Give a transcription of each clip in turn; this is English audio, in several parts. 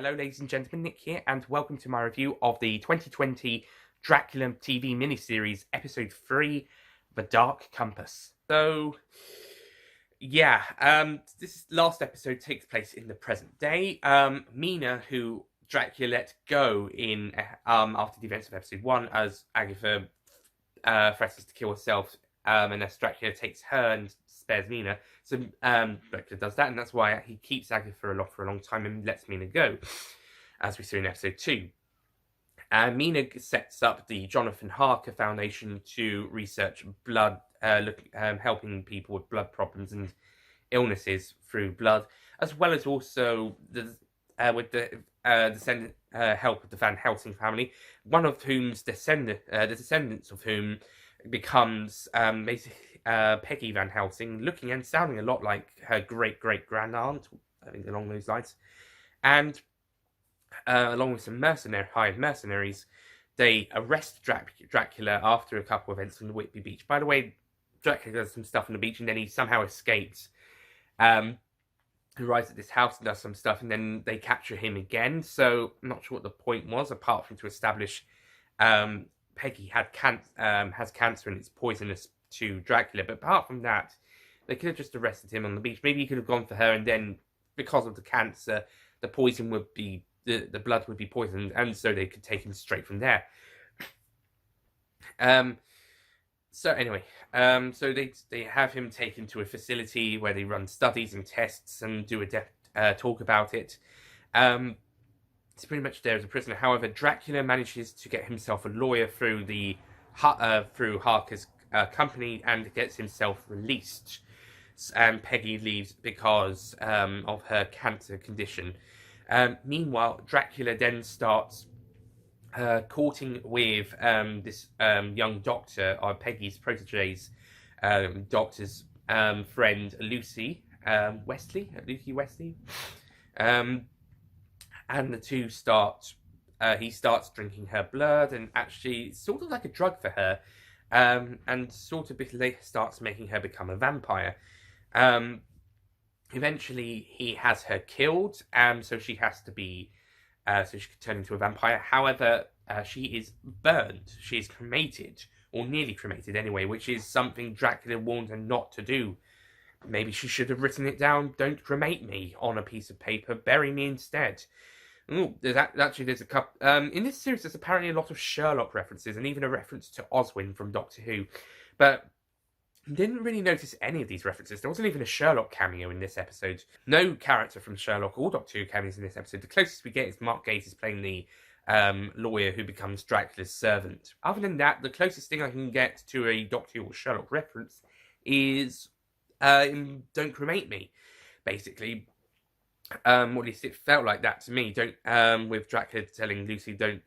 Hello ladies and gentlemen, Nick here, and welcome to my review of the 2020 Dracula TV miniseries, episode 3, The Dark Compass. So, this last episode takes place in the present day. Mina, who Dracula let go in after the events of episode 1, as Agatha threatens to kill herself, and as Dracula takes her and spares Mina. So Dracula does that, and that's why he keeps Agatha for a long time and lets Mina go, as we see in episode 2. Mina sets up the Jonathan Harker Foundation to research blood, helping people with blood problems and illnesses through blood, as well as also with the help of the Van Helsing family, one of whom's the descendants of whom becomes basically Peggy Van Helsing, looking and sounding a lot like her great-great-grand aunt, I think along those lines. And along with some hired mercenaries, they arrest Dracula after a couple of events on the Whitby beach. By the way, Dracula does some stuff on the beach and then he somehow escapes. He arrives at this house and does some stuff, and then they capture him again. So I'm not sure what the point was, apart from to establish Peggy has cancer and it's poisonous to Dracula. But apart from that, they could have just arrested him on the beach. Maybe he could have gone for her, and then because of the cancer, the poison would be the blood would be poisoned, and so they could take him straight from there. So anyway, so they have him taken to a facility where they run studies and tests and do a talk about it. It's pretty much there as a prisoner. However, Dracula manages to get himself a lawyer through through Harker's company and gets himself released. And Peggy leaves because of her cancer condition. Meanwhile, Dracula then starts courting with this young doctor, or Peggy's protege's doctor's friend, Lucy Wesley. And the two he starts drinking her blood, and actually it's sort of like a drug for her, and sort of bit later starts making her become a vampire. Eventually he has her killed, so she has to be, so she could turn into a vampire. However, she is burned. She is cremated, or nearly cremated anyway, which is something Dracula warned her not to do. Maybe she should have written it down, "Don't cremate me," on a piece of paper. Bury me instead. Ooh, there's a couple. In this series, there's apparently a lot of Sherlock references, and even a reference to Oswin from Doctor Who. But didn't really notice any of these references. There wasn't even a Sherlock cameo in this episode. No character from Sherlock or Doctor Who cameos in this episode. The closest we get is Mark Gatiss playing the lawyer who becomes Dracula's servant. Other than that, the closest thing I can get to a Doctor Who or Sherlock reference is in "Don't Cremate Me," basically. Or at least it felt like that to me. With Dracula telling Lucy don't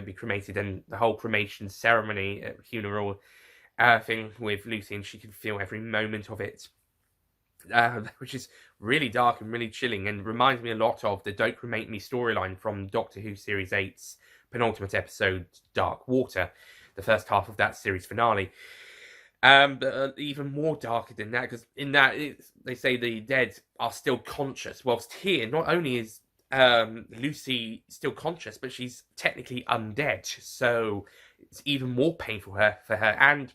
be cremated, and the whole cremation ceremony at funeral thing with Lucy, and she can feel every moment of it, which is really dark and really chilling, and reminds me a lot of the "Don't Cremate Me" storyline from Doctor Who Series 8's penultimate episode, Dark Water, the first half of that series finale. But even more darker than that, because in that they say the dead are still conscious, whilst here not only is Lucy still conscious, but she's technically undead, so it's even more painful for her. And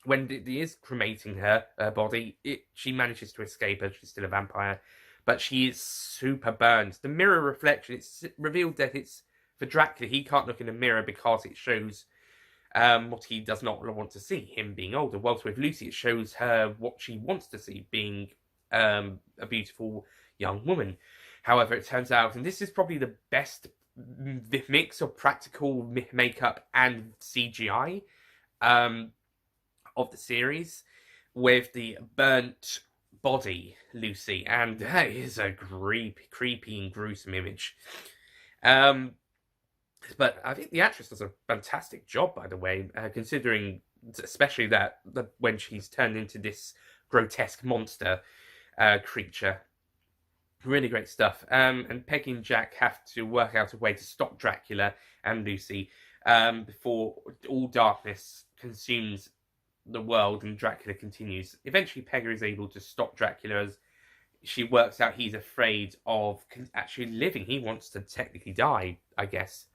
when it is cremating her body, she manages to escape, as she's still a vampire, but she is super burned. The mirror reflection, it's revealed that it's for Dracula. He can't look in a mirror because it shows what he does not want to see, him being older. Whilst with Lucy, it shows her what she wants to see, being a beautiful young woman. However, it turns out, and this is probably the best mix of practical makeup and CGI of the series, with the burnt body Lucy, and that is a creepy and gruesome image. But I think the actress does a fantastic job, by the way, considering especially that when she's turned into this grotesque monster creature. Really great stuff. And Peggy and Jack have to work out a way to stop Dracula and Lucy before all darkness consumes the world and Dracula continues. Eventually, Peggy is able to stop Dracula as she works out he's afraid of actually living. He wants to technically die, I guess.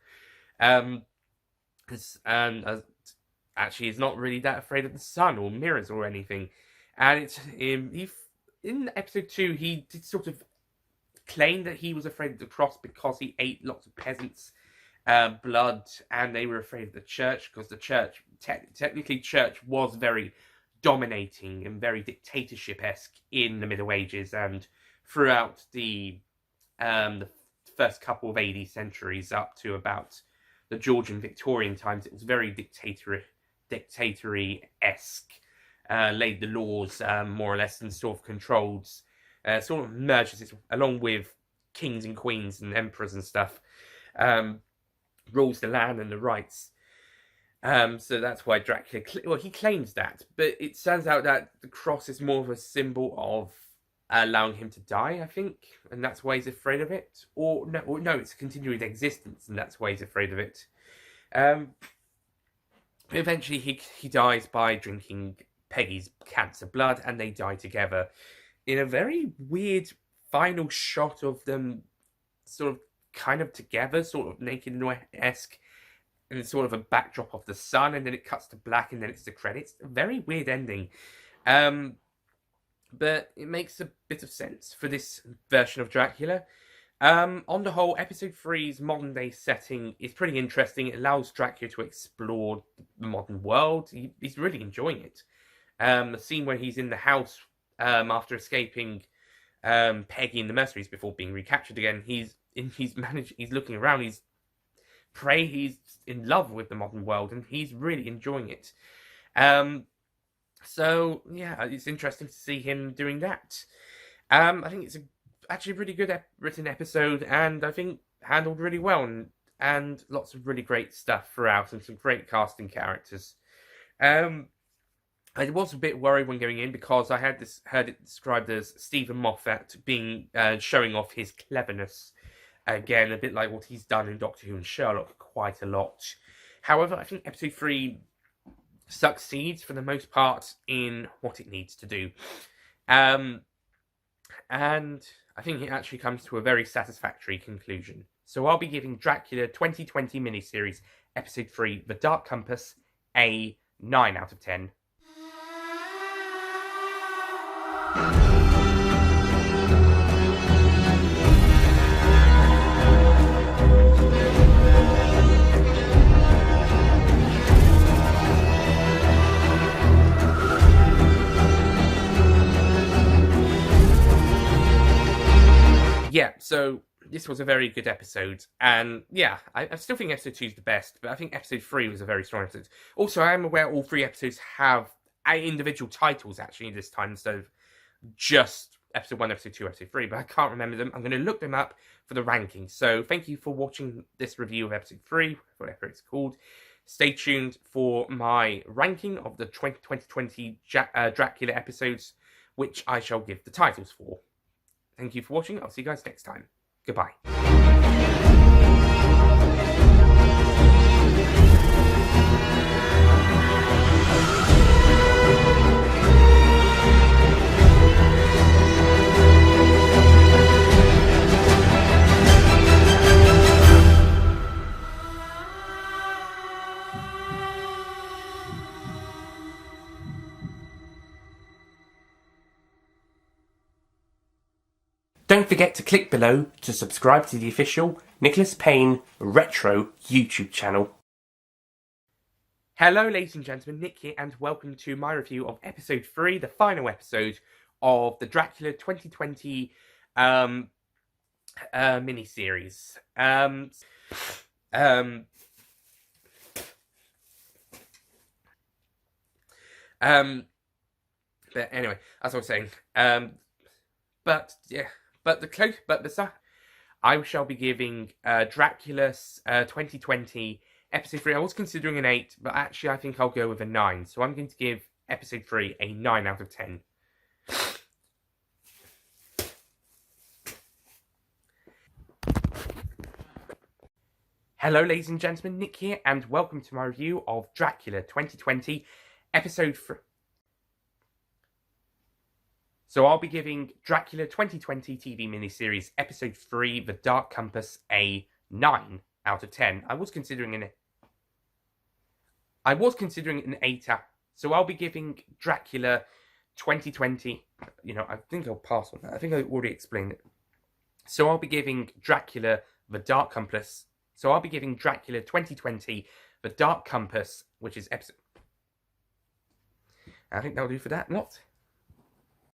Actually, he's not really that afraid of the sun or mirrors or anything. And it's in episode 2, he did sort of claim that he was afraid of the cross because he ate lots of peasants' blood, and they were afraid of the church because the church, technically, church was very dominating and very dictatorship-esque in the Middle Ages and throughout the first couple of AD centuries up to about the Georgian Victorian times. It was very dictatory-esque, laid the laws more or less and sort of controls, sort of merges it along with kings and queens and emperors and stuff, rules the land and the rights. So that's why Dracula, he claims that, but it turns out that the cross is more of a symbol of allowing him to die, I think, and that's why he's afraid of it. Or no, it's continuing existence, and that's why he's afraid of it. Eventually, he dies by drinking Peggy's cancer blood, and they die together in a very weird final shot of them sort of kind of together, sort of Naked Noir-esque, and it's sort of a backdrop of the sun, and then it cuts to black, and then it's the credits. A very weird ending. But it makes a bit of sense for this version of Dracula. On the whole, episode 3's modern day setting is pretty interesting. It allows Dracula to explore the modern world. He's really enjoying it. The scene where he's in the house after escaping Peggy and the Mercenaries before being recaptured again, he's looking around, he's in love with the modern world, and he's really enjoying it. So yeah, it's interesting to see him doing that. I think it's actually a really good written episode, and I think handled really well, and lots of really great stuff throughout, and some great casting characters. I was a bit worried when going in because I had heard it described as Stephen Moffat being showing off his cleverness. Again, a bit like what he's done in Doctor Who and Sherlock quite a lot. However, I think episode 3 succeeds for the most part in what it needs to do. And I think it actually comes to a very satisfactory conclusion. So I'll be giving Dracula 2020 miniseries episode 3, The Dark Compass, a 9 out of 10. Yeah, so this was a very good episode, and yeah, I still think episode 2 is the best, but I think episode 3 was a very strong episode. Also, I am aware all 3 episodes have individual titles, actually, this time, instead of just episode 1, episode 2, episode 3, but I can't remember them. I'm going to look them up for the rankings. So thank you for watching this review of episode 3, whatever it's called. Stay tuned for my ranking of the 2020 Dracula episodes, which I shall give the titles for. Thank you for watching. I'll see you guys next time. Goodbye. Don't forget to click below to subscribe to the official Nicholas Payne Retro YouTube channel. Hello ladies and gentlemen, Nick here, and welcome to my review of episode 3, the final episode of the Dracula 2020 miniseries. But anyway, as I was saying, I shall be giving Dracula's 2020 episode 3. I was considering an 8, but actually I think I'll go with a 9. So I'm going to give episode 3 a 9 out of 10. Hello ladies and gentlemen, Nick here, and welcome to my review of Dracula 2020 episode 3. So I'll be giving Dracula 2020 TV miniseries episode 3, The Dark Compass, a 9 out of 10. I was considering an 8 out. So I'll be giving Dracula 2020. I think I'll pass on that. I think I already explained it. So I'll be giving Dracula The Dark Compass. So I'll be giving Dracula 2020 The Dark Compass, which is episode. I think that'll do for that lot.